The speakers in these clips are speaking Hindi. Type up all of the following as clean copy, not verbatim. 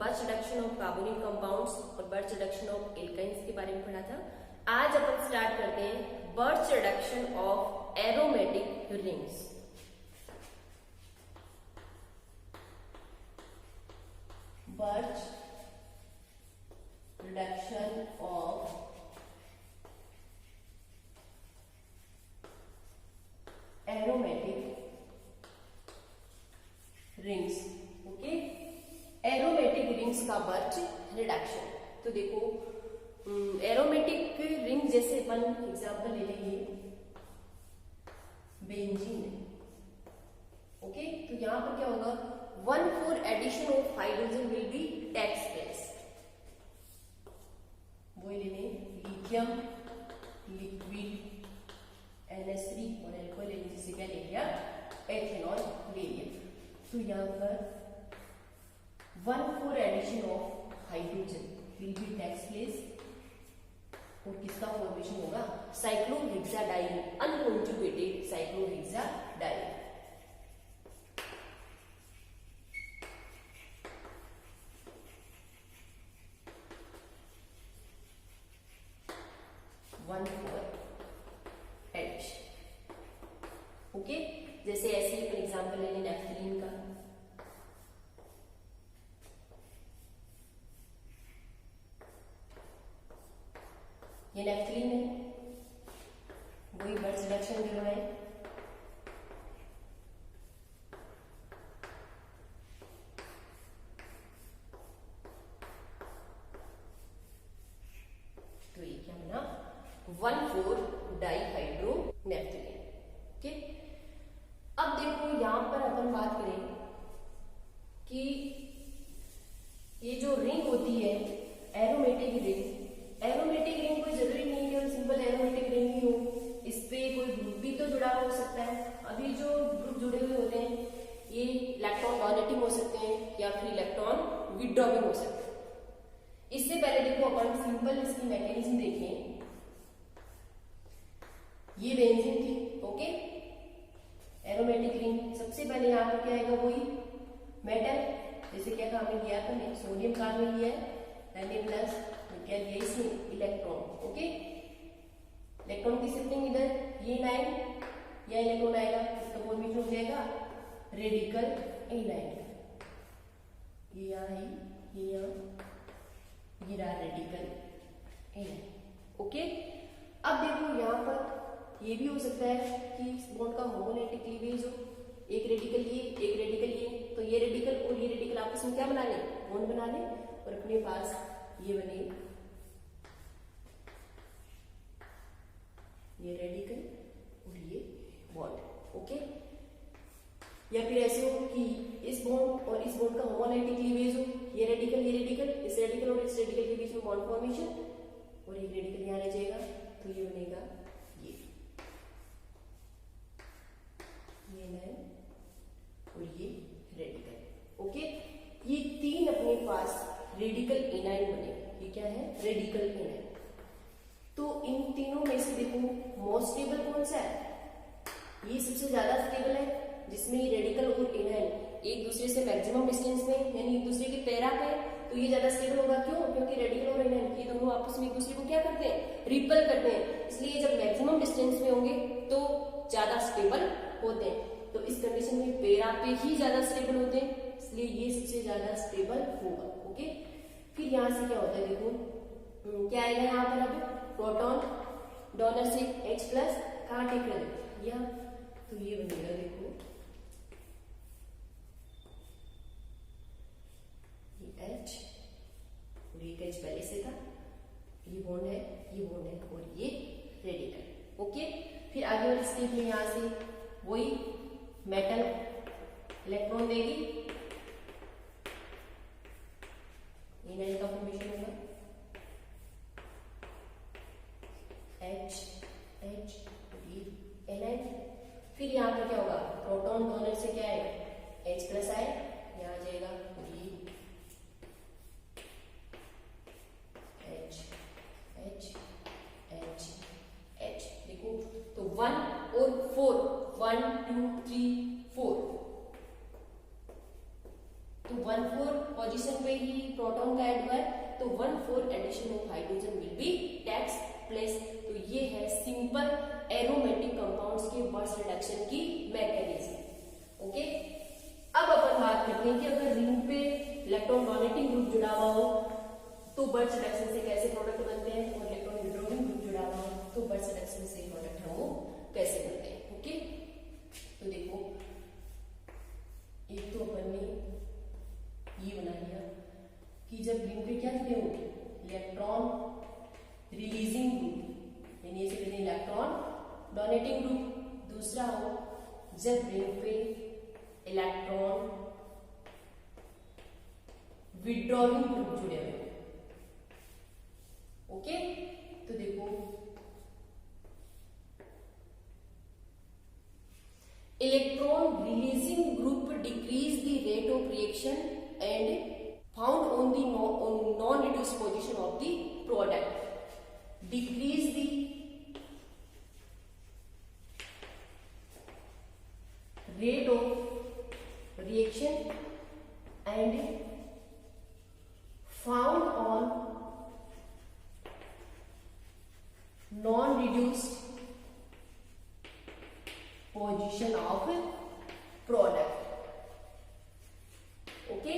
Birch reduction of carbonic compounds और बर्च रिडक्शन ऑफ एल्काइंस के बारे में पढ़ा था। आज अपन स्टार्ट करते हैं birch reduction of aromatic rings. Birch reduction of aromatic rings. Okay, aromatic rings का बर्च रिडक्शन। तो देखो एरोमेटिक रिंग जैसे अपन एग्जांपल ले लेंगे बेंजीन। ओके, तो यहां पर क्या होगा, 1,4 addition of hydrogen will be takes place. वो ले लें लिथियम लिक्विड NH3 और एल्कोहल जैसे क्या ले लिया, एथेनॉल ले लिया। तो यहाँ पर 1,4 addition of hydrogen will be takes place और किसका फॉर्मेशन होगा, साइक्लोहेक्साडाइन, अनकॉन्जुगेटेड साइक्लोहेक्साडाइन। ओके, जैसे ऐसे ही एग्जांपल ले लें नेफ्थलीन का। ये नेफ्थलीन है, वही बर्च रिडक्शन दे रहा है। तो ये क्या बना, 1,4 डाइहाइड्रो नेफ्थलीन। ओके, अब देखो यहां पर अपन बात करें कि ये जो रिंग होती है एरोमेटिक रिंग, एरोमेटिक रिंग कोई जरूरी नहीं है कि सिंपल एरोमेटिक रिंग ही हो, इस पे कोई ग्रुप भी तो जुड़ा हो सकता है। अभी जो ग्रुप जुड़े हुए होते हैं ये इलेक्ट्रॉन डोनेटिंग हो सकते हैं या फिर इलेक्ट्रॉन विड्रॉइंग हो सकते हैं। इससे पहले देखो अपन सिंपल इसकी मैकेनिज्म देखें। ये बेंजीन थी, ओके, एरोमेटिक रिंग। सबसे पहले यहाँ पर क्या आएगा, वही मेटल, जैसे क्या काम में लिया था, सोडियम कार्बन लिया है, Na+, क्या लिया इसमें, इलेक्ट्रॉन। ओके, इलेक्ट्रॉन की शिफ्टिंग इधर, ये लाइन या इलेक्ट्रॉन आएगा, इसका फॉर्मेशन हो जाएगा रेडिकल एनाइन। ये यहाँ है, ये यहाँ, ये रहा रेडिकल एनाइन। ओके, अब देखो यहाँ पर ये भी हो सकता है कि इस बॉन्ड का होमोलैटिक क्लीवेज हो, एक रेडिकल लिए एक रेडिकल लिए, तो ये रेडिकल और ये रेडिकल आपस में क्या बना ले, बॉन्ड बना ले, और अपने पास ये बने, ये रेडिकल और ये बॉन्ड। ओके, या फिर ऐसे हो कि इस बॉन्ड और इस बॉन्ड का होमोलैटिक क्लीवेज हो, ये रेडिकल इस रेडिकल और इस रेडिकल के बीच में बॉन्ड फॉर्मेशन, और एक रेडिकल यहाँ रह जाएगा, तो ये बनेगा ये लाइन और ये रेडिकल। ओके, ये तीन अपने पास रेडिकल एनाइन बने। ये क्या है, रेडिकल एनाइन। तो इन तीनों में से देखो मोस्ट स्टेबल कौन सा है, ये सबसे ज्यादा स्टेबल है, जिसमें ये रेडिकल और एनाइन एक दूसरे से मैक्सिमम डिस्टेंस में यानी एक दूसरे के पैरा पे, तो ये ज्यादा स्टेबल होगा। क्यों, क्योंकि रेडिकल और एनाइन ये दोनों आपस में एक दूसरे को क्या करते हैं, रिपल करते हैं। इसलिए जब मैक्सिमम डिस्टेंस में होंगे तो ज्यादा स्टेबल होते हैं। तो इस कंडीशन में पैरा पे ही ज्यादा स्टेबल होते हैं, इसलिए ये सबसे ज्यादा स्टेबल होगा। ओके, फिर यहाँ से क्या होता है, देखो क्या आएगा यहाँ पर, अब प्रोटॉन डोनर से H+ कहाँ टेक कर दिया, तो ये बनेगा, देखो ये H और ये H पहले से था, ये बॉन्ड है, ये बॉन्ड है और ये रेडिकल। ओके, फिर आगे वाली स्टेप में यहाँ से वही मेटल इलेक्ट्रॉन देगी, एनाइन का फॉर्मेशन होगा, H एनाइन। फिर यहाँ पर क्या होगा, प्रोटॉन डोनर से क्या आएगा, H+ आए, यहाँ आ जाएगा ये H। देखो तो 1 और 4, 1 2 3 4, तो 1,4 पोजीशन पे ही प्रोटॉन का ऐड हुआ है, तो 1,4 addition of hydrogen will be takes place. तो ये है सिंपल एरोमेटिक कंपाउंड्स के बर्स्ट रिडक्शन की मैकेनिज्म। ओके, अब अपन बात करते हैं कि अगर रिंग पे इलेक्ट्रॉन डोनेटिंग ग्रुप जुड़ा हुआ हो तो बर्स्ट रिडक्शन से कैसे प्रोडक्ट बनते हैं, और इलेक्ट्रॉन विड्रॉइंग ग्रुप जुड़ा हुआ हो तो बर्स्ट रिडक्शन से प्रोडक्ट हम वो कैसे बनते हैं। ओके, तो देखो एक तो अपन ने ये बना लिया कि जब रिंग पे क्या जुड़े हो, इलेक्ट्रॉन रिलीजिंग ग्रुप, यानी इसे कहते हैं इलेक्ट्रॉन डोनेटिंग ग्रुप। दूसरा हो जब रिंग पे इलेक्ट्रॉन विड्रॉइंग ग्रुप जुड़े हुए। ओके, तो देखो electron releasing group decrease the rate of reaction and found on the non reduce position of the product. Decrease the rate of reaction and found on non-reduced position of product। Okay,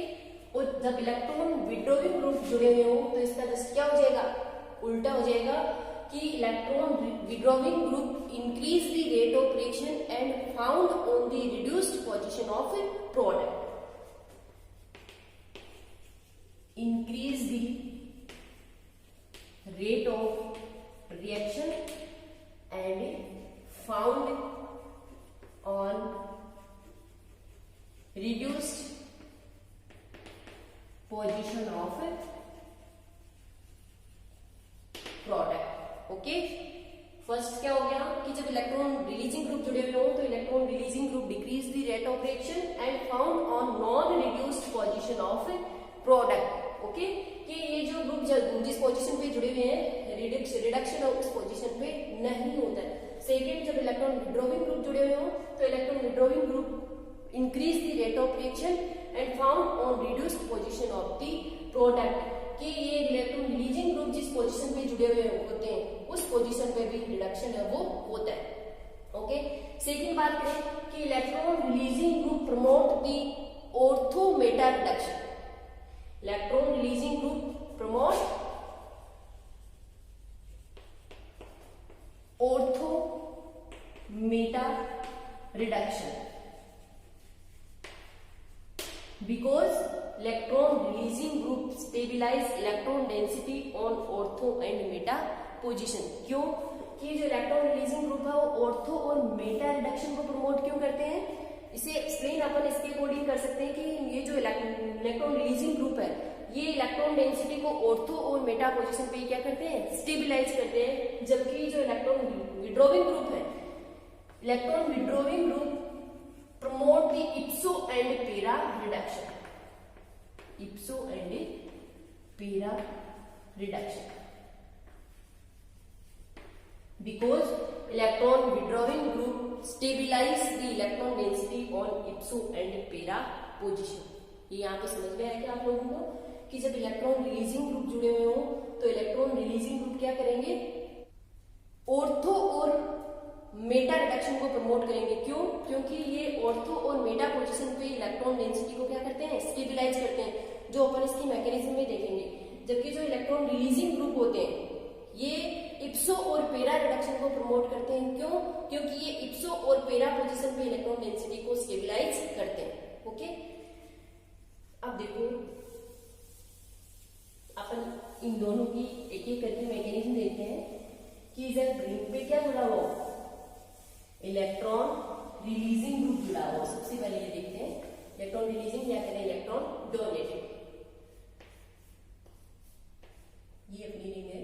और जब इलेक्ट्रॉन विड्रॉइंग ग्रुप जुड़े हुए हो तो इसका दस क्या हो जाएगा, उल्टा हो जाएगा कि electron withdrawing group increase the rate of reaction and found on the reduced position of product. Increase the rate of reaction and found on reduced position of product. Okay, first क्या हो गया कि जब इलेक्ट्रॉन रिलीजिंग ग्रुप जुड़े हुए हो तो electron releasing group decrease the rate of reaction and found on non reduced position of product. Okay, कि ये जो ग्रुप जिस पोजीशन पे जुड़े हुए हैं रिडक्शन ऑफ उस पोजीशन पे नहीं होता है। सेकेंड, जब इलेक्ट्रॉन विड्रॉइंग ग्रुप जुड़े हुए हो तो electron withdrawing group increase the rate of reaction and found on reduced position of the product, कि ये इलेक्ट्रॉन रिलीजिंग ग्रुप जिस पोजीशन पे जुड़े हुए होते हैं उस पोजीशन पे भी रिडक्शन है वो होता है। ओके, सेकंड बात करें कि electron releasing group promote the ortho Meta reduction. Electron releasing group promote ortho Meta reduction because electron releasing group stabilize electron density on ortho and meta position। क्यों कि जो इलेक्ट्रॉन रिलीजिंग ग्रुप है वो ऑर्थो और मेटा रिडक्शन को प्रमोट क्यों करते हैं, इसे एक्सप्लेन अपन इसके अकॉर्डिंग कर सकते हैं कि ये जो इलेक्ट्रॉन रिलीजिंग ग्रुप है ये इलेक्ट्रॉन डेंसिटी को ऑर्थो और मेटा पोजीशन पे क्या करते हैं, स्टेबिलाईज करते हैं। जबकि जो इलेक्ट्रॉन विड्रॉइंग ग्रुप है, electron withdrawing group promote the ipso and para reduction। ipso and para reduction because electron withdrawing group stabilize the electron density on ipso and para position। ये यहाँ पे समझ में आया कि आप लोगों को कि जब इलेक्ट्रॉन रिलीजिंग ग्रुप जुड़े हुए हो तो इलेक्ट्रॉन रिलीजिंग ग्रुप क्या करेंगे, ऑर्थो और मेटा रिडक्शन को प्रमोट करेंगे। क्यों, क्योंकि ये ऑर्थो और मेटा पोजीशन पे इलेक्ट्रॉन डेंसिटी को क्या करते हैं, स्टेबिलाईज करते हैं, जो अपन इसकी मैकेनिज्म में देखेंगे। जबकि जो इलेक्ट्रॉन रिलीजिंग ग्रुप होते हैं ये इप्सो और पेरा रिडक्शन को प्रमोट करते हैं। क्यों, क्योंकि ये इप्सो और पेरा पोजीशन पे इलेक्ट्रॉन डेंसिटी को स्टेबिलाईज करते हैं। ओके, अब देखो अपन इन दोनों की एक एक करके मैकेनिज्म देखते हैं कि जब रिंग पे क्या जुड़ा हुआ, इलेक्ट्रॉन रिलीजिंग ग्रुप जुड़ा हुआ। सबसे पहले ये देखते हैं इलेक्ट्रॉन रिलीजिंग या कहते हैं इलेक्ट्रॉन डोनेटिंग। ये अपनी रिंग है,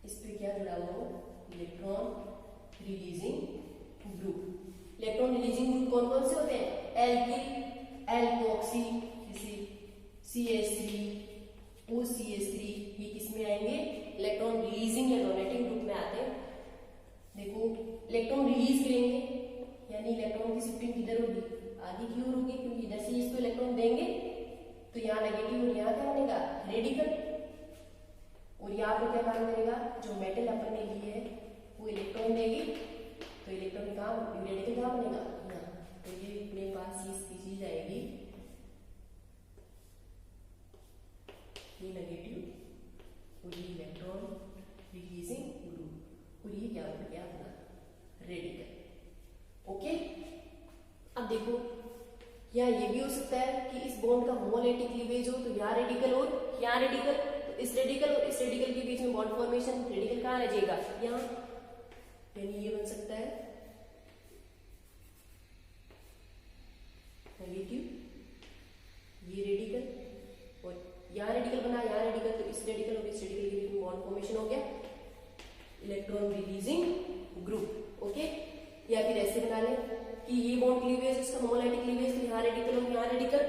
इस पे क्या जुड़ा हुआ हो, electron releasing group. Electron releasing group कौन कौन से होते हैं, एल्किल, एल्कोक्सी, CH3, OCH3, ये किस में आएंगे, इलेक्ट्रॉन रिलीजिंग या डोनेटिंग ग्रुप में आते हैं। देखो इलेक्ट्रॉन रिलीज करेंगे यानी इलेक्ट्रॉन की शिफ्टिंग किधर होगी, आगे की ओर होगी, क्योंकि इधर से इसको इलेक्ट्रॉन देंगे तो यहाँ नेगेटिव और यहाँ क्या बनेगा रेडिकल, और यहाँ पे क्या काम करेगा, जो मेटल अपन ने ली है वो इलेक्ट्रॉन देगी, तो इलेक्ट्रॉन कहाँ रेडिकल कहाँ बनेगा यहाँ, तो ये अपने पास ये चीज आएगी, ये नेगेटिव और ये इलेक्ट्रॉन रिलीजिंग ग्रुप, और ये क्या हो गया अपना रेडिकल। ओके, अब देखो यहाँ ये भी हो सकता है कि इस बॉन्ड का होमोलैटिक क्लीवेज हो, तो यहाँ रेडिकल और यहाँ रेडिकल, तो इस रेडिकल और इस रेडिकल के बीच में बॉन्ड फॉर्मेशन, रेडिकल कहाँ रह जाएगा यहाँ, यानी ये बन सकता है नेगेटिव, ये रेडिकल और यहाँ रेडिकल बना, यहाँ रेडिकल, तो इस रेडिकल और इस रेडिकल के बीच में बॉन्ड फॉर्मेशन हो गया इलेक्ट्रॉन रिलीजिंग ग्रुप। ओके, या फिर ऐसे बना ले कि ये बॉन्ड क्लीवेज इसका होमोलैटिक क्लीवेज, तो यहाँ रेडिकल और यहाँ रेडिकल,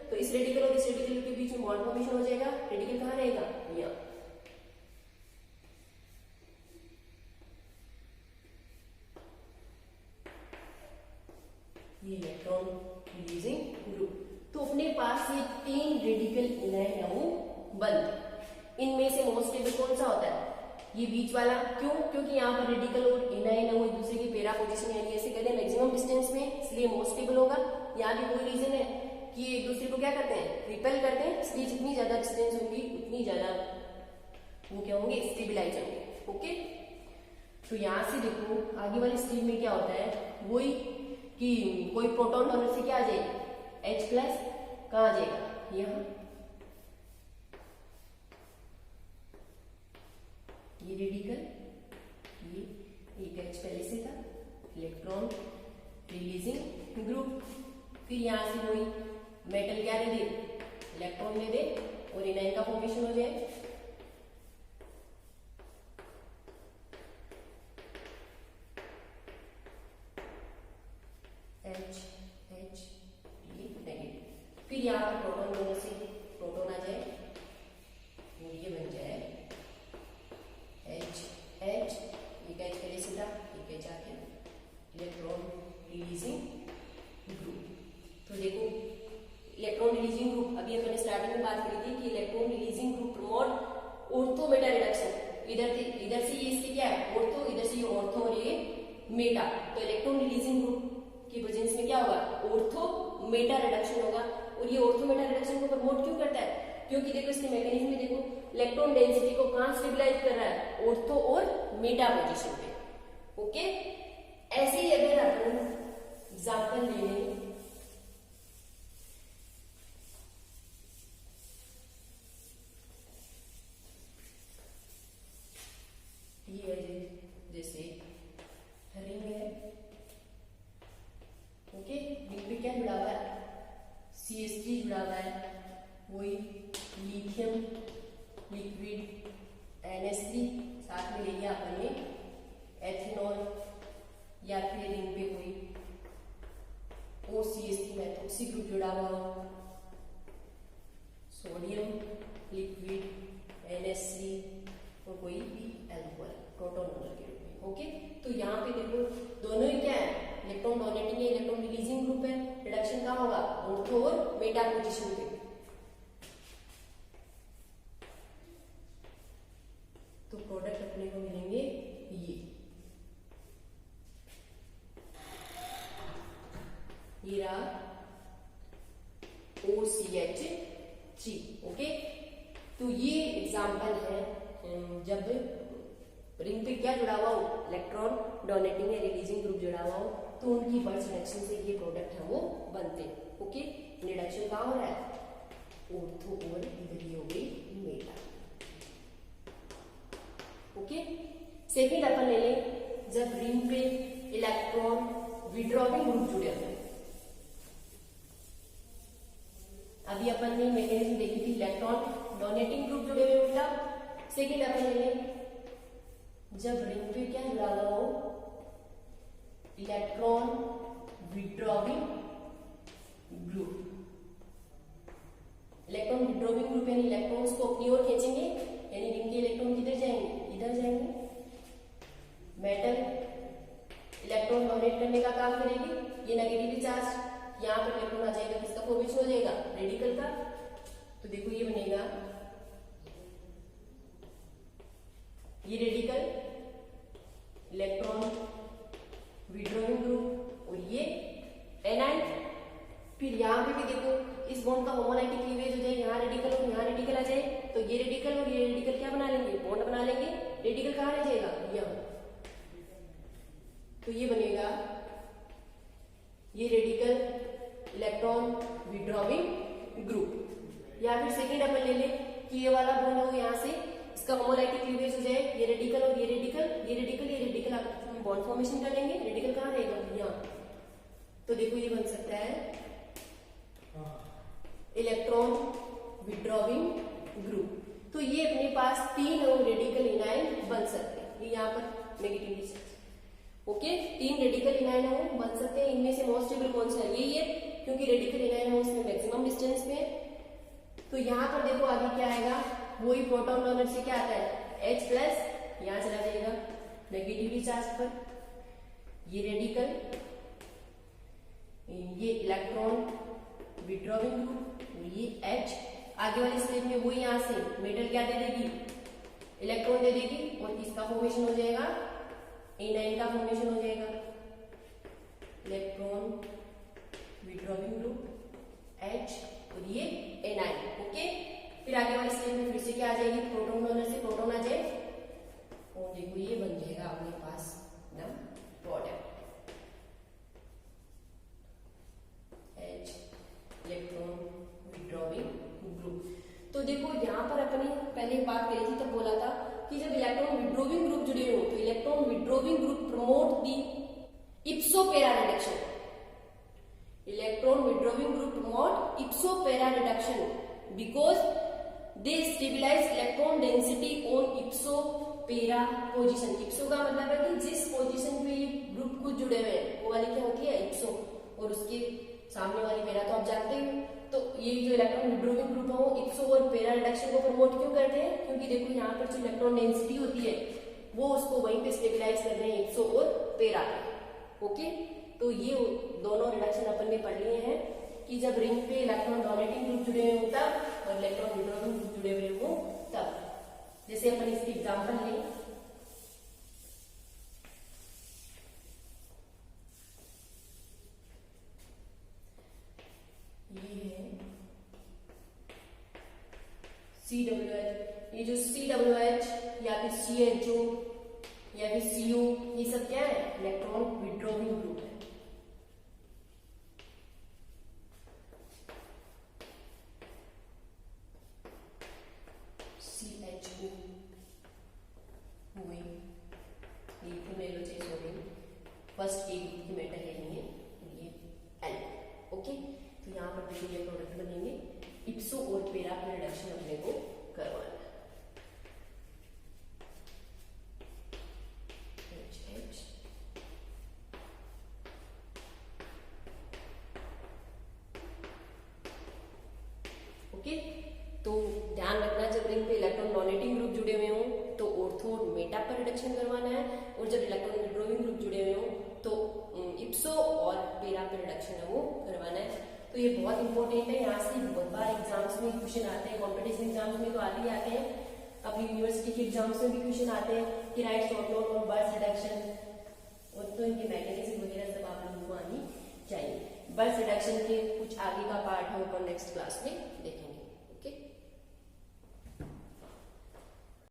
तो इस रेडिकल और इस रेडिकल के बीच में बॉन्ड फॉर्मेशन हो जाएगा, रेडिकल कहाँ रहेगा यहाँ, ये इलेक्ट्रॉन रिलीजिंग ग्रुप। तो अपने पास ये 3 रेडिकल इनायन है वो बनते, इनमें से मोस्ट स्टेबल कौन सा होता है, ये बीच वाला, क्यों, क्योंकि यहाँ पर रेडिकल और इनायन है वो एक दूसरे की पेरा पोजीशन यानी ऐसे कहते हैं मैक्सिमम डिस्टेंस में, इसलिए मोस्ट स्टेबल होगा। यहाँ भी कोई रीजन है कि एक दूसरे को क्या करते हैं रिपेल करते हैं, इसलिए जितनी ज्यादा डिस्टेंस होगी उतनी ज्यादा वो क्या होंगे स्टेबिलाईज होंगे। ओके, तो यहाँ से देखो आगे वाली स्टेज में क्या होता है, वही कि कोई प्रोटॉन डोनर से क्या आ जाएगा H प्लस, कहाँ आ जाएगा यहाँ, ये रेडिकल, ये एक H पहले से था, इलेक्ट्रॉन रिलीजिंग ग्रुप, फिर यहाँ से वही मेटल क्या दे दे इलेक्ट्रॉन दे दे और इनाइन का फॉर्मेशन हो जाए, H H ये नेगेटिव, फिर यहाँ पर प्रोटॉन डोनर से प्रोटॉन आ जाए, ये बन जाए H H, एक H पहले से था, एक H आ गया, इलेक्ट्रॉन रिलीजिंग ग्रुप। तो देखो इलेक्ट्रॉन रिलीजिंग ग्रुप, अभी अपन ने स्टार्टिंग में बात करी थी कि electron releasing group promote ortho Meta reduction, इधर से ये इसके क्या है ऑर्थो, इधर से ये ऑर्थो और ये मेटा, तो इलेक्ट्रॉन रिलीजिंग ग्रुप की प्रेजेंस में क्या होगा ऑर्थो मेटा रिडक्शन होगा, और ये ऑर्थो मेटा रिडक्शन को प्रमोट क्यों करता है, क्योंकि देखो इसके मैकेनिज्म में देखो इलेक्ट्रॉन डेंसिटी को कहां स्टेबलाइज कर रहा है ऑर्थो और मेटा पोजीशन पे। ओके, ऐसे ही अगर अपन एग्जांपल ले लें, ये जैसे रिंग है, ओके, रिंग पे क्या जुड़ा हुआ है CH3 जुड़ा हुआ है, वही लिथियम लिक्विड NH3 साथ में ले लिया अपन ने एथेनॉल, या फिर रिंग पे कोई OCH3 मेथोक्सी ग्रुप जुड़ा हुआ हो, सोडियम लिक्विड NH3 और कोई भी एल्कोहल प्रोटॉन डोनर के रूप में। ओके, तो यहाँ पे देखो दोनों ही क्या है इलेक्ट्रॉन डोनेटिंग है, इलेक्ट्रॉन रिलीजिंग ग्रुप है, रिडक्शन कहाँ होगा ऑर्थो और मेटा पोजीशन पे, तो प्रोडक्ट अपने को मिलेंगे ये रहा OCH3। ओके, तो ये एग्जांपल है जब रिंग पे क्या जुड़ा हुआ हो इलेक्ट्रॉन डोनेटिंग या रिलीजिंग ग्रुप जुड़ा हुआ हो, तो उनकी बर्स्ट रिडक्शन से ये प्रोडक्ट है वो बनते हैं। ओके, रिडक्शन कहाँ हो रहा है ऑर्थो और इधर ही हो गई मेटा। ओके, सेकेंड अपन ले लें जब रिंग पे इलेक्ट्रॉन विड्रॉविंग ग्रुप जुड़े हुए, अभी अपन ने मैकेनिज्म देखी थी इलेक्ट्रॉन डोनेटिंग ग्रुप जुड़े हुए उल्टा। सेकेंड अपन ले लें जब रिंग पे क्या जुड़ा हुआ हो electron withdrawing group, electron withdrawing group यानी इलेक्ट्रॉन्स को अपनी ओर खींचेंगे, यानी रिंग के इलेक्ट्रॉन किधर जाएंगे इधर जाएंगे, मेटल इलेक्ट्रॉन डोनेट करने का काम करेगी, ये नेगेटिवली चार्ज यहाँ पर इलेक्ट्रॉन आ जाएगा, किसका फॉर्मेशन हो जाएगा, रेडिकल का। तो देखो ये बनेगा ये रेडिकल इलेक्ट्रॉन विड्रॉइंग ग्रुप और ये एनाइन। फिर यहाँ पे भी देखो इस बॉन्ड का होमोलैटिक क्लीवेज हो जाए, यहाँ रेडिकल और यहाँ रेडिकल आ जाए, तो ये रेडिकल और ये रेडिकल क्या बना लेंगे, बॉन्ड बना लेंगे। रेडिकल कहाँ रह जाएगा, यहाँ। तो ये बनेगा ये रेडिकल इलेक्ट्रॉन विड्रॉइंग ग्रुप। या फिर सेकेंड अपन ले ले कि ये वाला बॉन्ड हो यहाँ से, इसका होमोलैटिक क्लीवेज हो जाए, ये रेडिकल और ये रेडिकल, ये रेडिकल ये रेडिकल आप बॉन्ड फॉर्मेशन कर लेंगे। रेडिकल कहाँ रहेगा, यहाँ। तो देखो ये बन सकता है इलेक्ट्रॉन विड्रॉइंग ग्रुप। तो ये अपने पास 3 रेडिकल इनाइन बन सकते हैं। ये यहाँ पर नेगेटिवली चार्ज, ओके, 3 रेडिकल इनाइन बन सकते हैं। इनमें से मोस्ट स्टेबल कौन सा है, यही है, क्योंकि रेडिकल इनाइन उसमें मैक्सिमम डिस्टेंस पे। तो यहाँ पर देखो आगे क्या आएगा, वही प्रोटॉन डोनर से क्या आता है H+, यहाँ चला जाएगा नेगेटिवली चार्ज पर। ये रेडिकल, ये इलेक्ट्रॉन विड्रॉइंग ग्रुप, ये H। आगे वाली स्टेप में वो यहाँ से मेटल क्या दे देगी, इलेक्ट्रॉन दे देगी और इसका फॉर्मेशन हो जाएगा A9 का फॉर्मेशन हो जाएगा, इलेक्ट्रॉन विड्रॉइंग ग्रुप H और ये A9, ओके। फिर आगे वाली स्टेप में फिर से क्या आ जाएगी, प्रोटॉन डोनर से प्रोटॉन आ जाए और देखो ये बन जाएगा अपने पास ना product H electron withdrawing group. तो देखो यहाँ पर अपने पहले बात करी थी, तब बोला था कि जब इलेक्ट्रॉन विड्रॉइंग ग्रुप जुड़े हो तो electron withdrawing group promote the इप्सो para reduction. Electron withdrawing group promote इप्सो para reduction because they stabilise electron density on इप्सो para position. इप्सो का मतलब है कि जिस पोजीशन पे ये ग्रुप कुछ जुड़े हुए हैं वो वाली क्या होती है, इप्सो, और उसके सामने वाली पैरा तो आप जानते हो। तो ये जो इलेक्ट्रॉन विड्रॉइंग ग्रुप है वो इप्सो और पैरा रिडक्शन को प्रमोट क्यों करते हैं, क्योंकि देखो यहाँ पर जो इलेक्ट्रॉन डेंसिटी होती है वो उसको वहीं पे स्टेबिलाइज कर रहे हैं इप्सो और पैरा पे, ओके। तो ये दोनों रिडक्शन अपन ने पढ़ लिए हैं कि जब रिंग पे इलेक्ट्रॉन डोनेटिंग ग्रुप जुड़े हुए हो तब और इलेक्ट्रॉन विड्रॉइंग ग्रुप जुड़े हुए हो तब। जैसे अपन इसकी एग्जांपल लें, ये है CWH। ये जो CWH या फिर CHO या फिर CO, ये सब क्या है, इलेक्ट्रॉन विड्रॉइंग ग्रुप है। CHO हुई, फर्स्ट ए ग्रुप की मेटल लेनी है, ये L, ओके। तो यहाँ पर देखो ये प्रोडक्ट बनेंगे, इप्सो और पैरा का रिडक्शन अपने को करवाना है। HH okay. तो ध्यान रखना जब रिंग पे इलेक्ट्रॉन डोनेटिंग ग्रुप जुड़े हुए हों तो ऑर्थो और मेटा पर रिडक्शन करवाना है, और जब इलेक्ट्रॉन विड्रॉइंग ग्रुप जुड़े हुए हों तो इप्सो और पैरा पर रिडक्शन है वो करवाना है। तो ये बहुत इंपॉर्टेंट है, यहाँ से बहुत बार एग्जाम्स में क्वेश्चन आते हैं, कॉम्पिटिशन एग्जाम्स में तो आते ही आते हैं, अपनी यूनिवर्सिटी के एग्जाम्स में भी क्वेश्चन आते हैं कि राइट शॉर्ट नोट और बर्थ रिडक्शन, और तो इनके मैकेनिज्म वगैरह सब आप लोगों को आनी चाहिए। बर्थ रिडक्शन के कुछ आगे का पार्ट हम नेक्स्ट क्लास में देखेंगे।